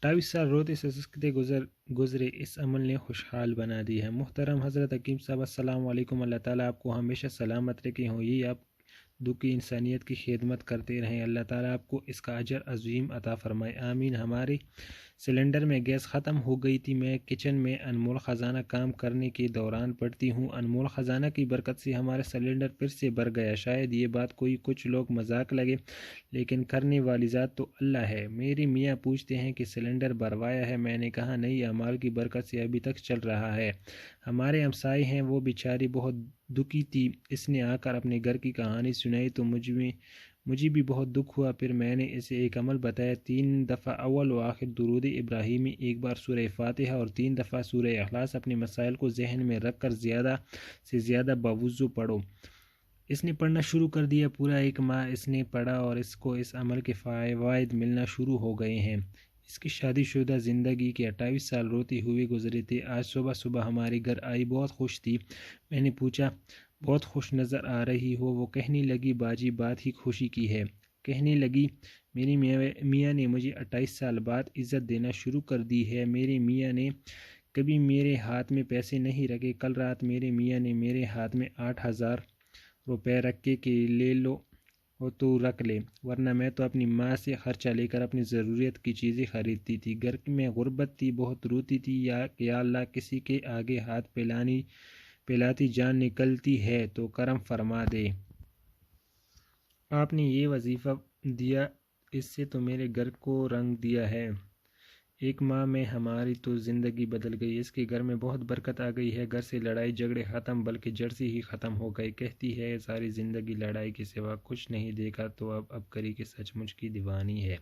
28 سال روتے سسکتے گزرے اس عمل نے خوشحال بنا دی ہے۔ محترم حضرت حکیم صاحب السلام علیکم، اللہ تعالیٰ آپ کو ہمیشہ سلامت رکھے ہوں، یہ آپ دکھی انسانیت کی خدمت کرتے رہیں، اللہ تعالیٰ آپ کو اس کا اجر عظیم عطا فرمائے، آمین۔ ہمارے سلنڈر میں گیس ختم ہو گئی تھی، میں کچن میں انمول خزانہ کام کرنے کے دوران پڑھتی ہوں، انمول خزانہ کی برکت سے ہمارا سلنڈر پھر سے بھر گیا۔ شاید یہ بات کچھ لوگ مذاق لگے، لیکن کرنے والی ذات تو اللہ ہے۔ میری میاں پوچھتے ہیں کہ سلنڈر بھروایا ہے؟ میں نے کہا نہیں، اعمال کی برکت سے ابھی تک چل رہا ہے۔ ہمارے ہمسائے ہیں، وہ بیچاری بہت دکھی تھی، اس نے آ کر اپنے گھر کی کہانی سنائی تو مجھے بھی بہت دکھ ہوا۔ پھر میں نے اسے ایک عمل بتایا، 3 دفعہ اول و آخر درود ابراہیمی، ایک بار سورہ فاتحہ اور 3 دفعہ سورہ اخلاص اپنے مسائل کو ذہن میں رکھ کر زیادہ سے زیادہ باوضو پڑھو۔ اس نے پڑھنا شروع کر دیا، پورا 1 ماہ اس نے پڑھا اور اس کو اس عمل کے فوائد ملنا شروع ہو گئے ہیں۔ اس کی شادی شدہ زندگی کے 28 سال روتے ہوئے گزرے تھے۔ آج صبح ہمارے گھر آئی، بہت خوش تھی۔ میں نے پوچھا بہت خوش نظر آ رہی ہو؟ وہ کہنے لگی باجی بات ہی خوشی کی ہے۔ کہنے لگی میری میاں نے مجھے 28 سال بعد عزت دینا شروع کر دی ہے۔ میرے میاں نے کبھی میرے ہاتھ میں پیسے نہیں رکھے، کل رات میرے میاں نے میرے ہاتھ میں 8,000 روپے رکھے کہ لے لو اور تو رکھ لے، ورنہ میں تو اپنی ماں سے خرچہ لے کر اپنی ضرورت کی چیزیں خریدتی تھی۔ گھر میں غربت تھی، بہت روتی تھی، یا اللہ کسی کے آگے ہاتھ پھیلاتی جان نکلتی ہے تو کرم فرما دے۔ آپ نے یہ وظیفہ دیا، اس سے تو میرے گھر کو رنگ دیا ہے۔ 1 ماہ میں ہماری تو زندگی بدل گئی، اس کے گھر میں بہت برکت آ گئی ہے، گھر سے لڑائی جھگڑے ختم، بلکہ جڑ سے ہی ختم ہو گئے۔ کہتی ہے ساری زندگی لڑائی کے سوا کچھ نہیں دیکھا تو اب کری کہ سچ مچ کی دیوانی ہے۔